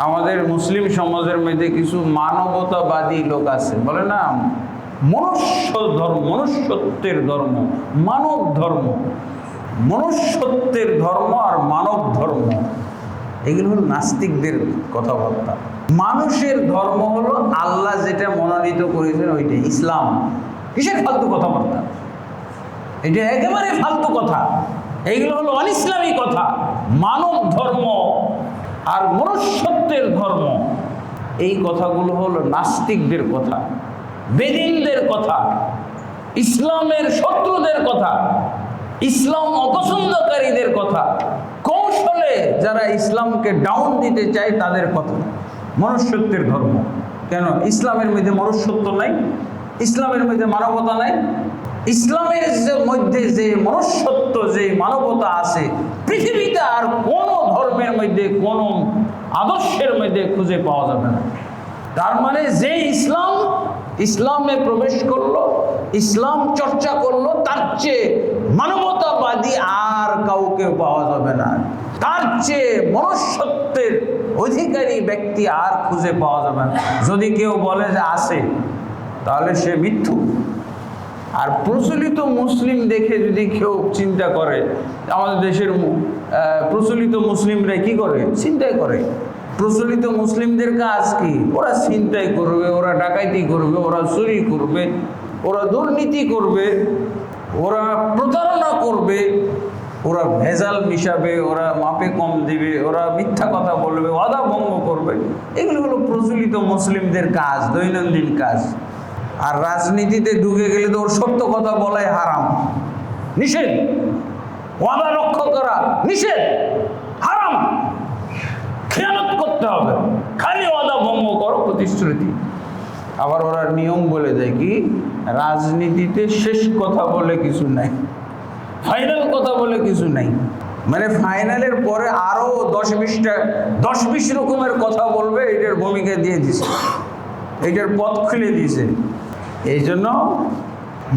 আমাদের মুসলিম সমাজের মধ্যে কিছু মানবতাবাদী লোক আছে, বলে না মনুষ্য ধর্ম, মনুষ্যত্বের ধর্ম, মানব ধর্ম, মনুষ্যত্বের ধর্ম আর মানব ধর্ম, এগুলো হলো নাস্তিকদের কথাবার্তা। মানুষের ধর্ম হলো আল্লাহ যেটা মনোনীত করেছেন ওইটাই ইসলাম। কিসের ফালতু কথাবার্তা? এটা একেবারে ফালতু কথা, এইগুলো হলো অনিসলামী কথা। মানব ধর্ম আর মনুষ্যত্বের ধর্ম, এই কথাগুলো হলো নাস্তিকদের কথা, বেদিনদের কথা, ইসলামের শত্রুদের কথা, ইসলাম অপছন্দকারীদের কথা, কৌশলে যারা ইসলামকে ডাউন দিতে চায় তাদের কথা। মনুষ্যত্বের ধর্ম কেন? ইসলামের মধ্যে মনুষ্যত্ব নাই, ইসলামের মধ্যে মানবতা নাই। ইসলামের মধ্যে যে মনুষ্যত্ব, যে মানবতা আছে, পৃথিবীতে আর কোনো ধর্মের মধ্যে, কোনো আদর্শের মধ্যে খুঁজে পাওয়া যাবে না। তার মানে যে ইসলামে প্রবেশ করলো, ইসলাম চর্চা করলো, তার চেয়ে মানবতাবাদী আর কাউকে পাওয়া যাবে না, তার চেয়ে মনুষ্যত্বের অধিকারী ব্যক্তি আর খুঁজে পাওয়া যাবে না। যদি কেউ বলে যে আছে, তাহলে সে মিথ্যু। আর প্রচলিত মুসলিম দেখে যদি কেউ চিন্তা করে, আমাদের দেশের প্রচলিত মুসলিমরা কি করে? চিন্তাই করে। প্রচলিত মুসলিমদের কাজ কি? ওরা ছিনতাই করবে, ওরা ডাকাতি করবে, ওরা চুরি করবে, ওরা দুর্নীতি করবে, ওরা প্রতারণা করবে, ওরা ভেজাল মিশাবে, ওরা মাপে কম দিবে, ওরা মিথ্যা কথা বলবে, ওয়াদা ভঙ্গ করবে। এগুলো হলো প্রচলিত মুসলিমদের কাজ, দৈনন্দিন কাজ। আর রাজনীতিতে ঢুকে গেলে তো ওর সত্য কথা বলাই হারাম, নিষেধ। ওয়াদা রক্ষা করা নিষেধ, হারাম। খেয়ানত করতে হবে, খালি ওয়াদা ভঙ্গ করো, প্রতিশ্রুতি। আবার ওরা নিয়ম বলে দেয় কি, রাজনীতিতে শেষ কথা বলে কিছু নাই, ফাইনাল কথা বলে কিছু নাই। মানে ফাইনালের পরে আরো 10-20 রকমের কথা বলবে, এটার ভূমিকা দিয়ে দিছে, এটার পথ খুলে দিয়েছে। এই জন্য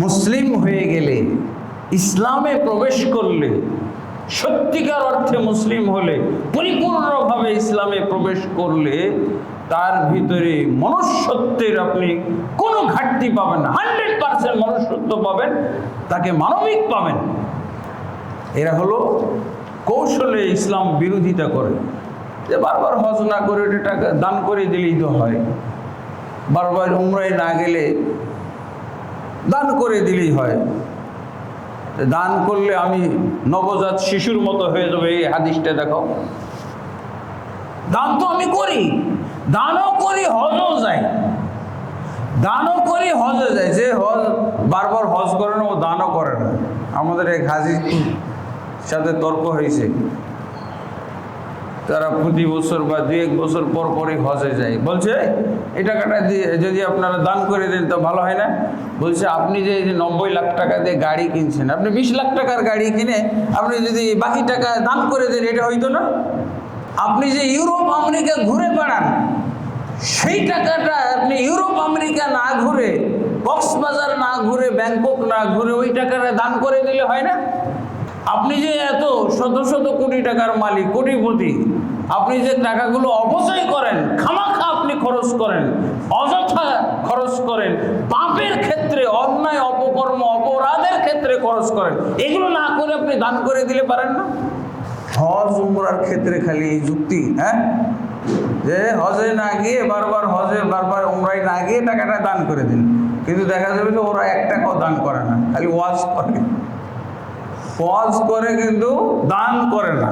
মুসলিম হয়ে গেলে, ইসলামে প্রবেশ করলে, সত্যিকার অর্থে মুসলিম হলে, পরিপূর্ণভাবে ইসলামে প্রবেশ করলে তার ভিতরে মনুষ্যত্বের আপনি কোনো ঘাটতি পাবেন না। 100% মনুষ্যত্ব পাবেন, তাকে মানবিক পাবেন। এরা হলো কৌশলে ইসলাম বিরোধিতা করে, যে বারবার হজ না করে ওটা টাকা দান করে দিলেই তো হয়, বারবার উমরায় না গেলে দান করে দিলেই হয়, দান করলে আমি নবজাত শিশুর মতো হয়ে যাবে, এই হাদিসটা দেখো। দান তো আমি করি, দানও করি, হজও যাই, দানও করি, হজে যায়। যে হজ বারবার হজ করে না, ও দানও করে না। আমাদের এক হাজির সাথে তর্ক হয়েছে, তারা প্রতি বছর বা 2-1 বছর পর পরই হজে যায়। বলছে এই টাকাটা দিয়ে যদি আপনারা দান করে দেন তো ভালো হয় না? বলছে আপনি যে 90 লাখ টাকা দিয়ে গাড়ি কিনছেন, আপনি 20 লাখ টাকার গাড়ি কিনে আপনি যদি বাকি টাকা দান করে দেন, এটা হইতো না? আপনি যে ইউরোপ আমেরিকা ঘুরে বেড়ান, সেই টাকাটা আপনি ইউরোপ আমেরিকা না ঘুরে, কক্সবাজার না ঘুরে, ব্যাংকক না ঘুরে, ওই টাকাটা দান করে দিলে হয় না? আপনি যে এত শত কোটি টাকার মালিক, কোটিপতি, আপনি যে টাকাগুলো অপচয় করেন, খামাখা আপনি খরচ করেন, অযথা খরচ করেন, পাপের ক্ষেত্রে, অন্যায় অপকর্ম অপরাধের ক্ষেত্রে খরচ করেন, এগুলো না করে আপনি দান করে দিলে পারেন না? হজ উমরার ক্ষেত্রে খালি এই যুক্তি, হ্যাঁ, যে হজে না গিয়ে বারবার উমরায় না গিয়ে টাকাটা দান করে দিন। কিন্তু দেখা যাবে যে ওরা 1 টাকাও দান করে না, খালি ওয়াজ করে, কিন্তু দান করে না।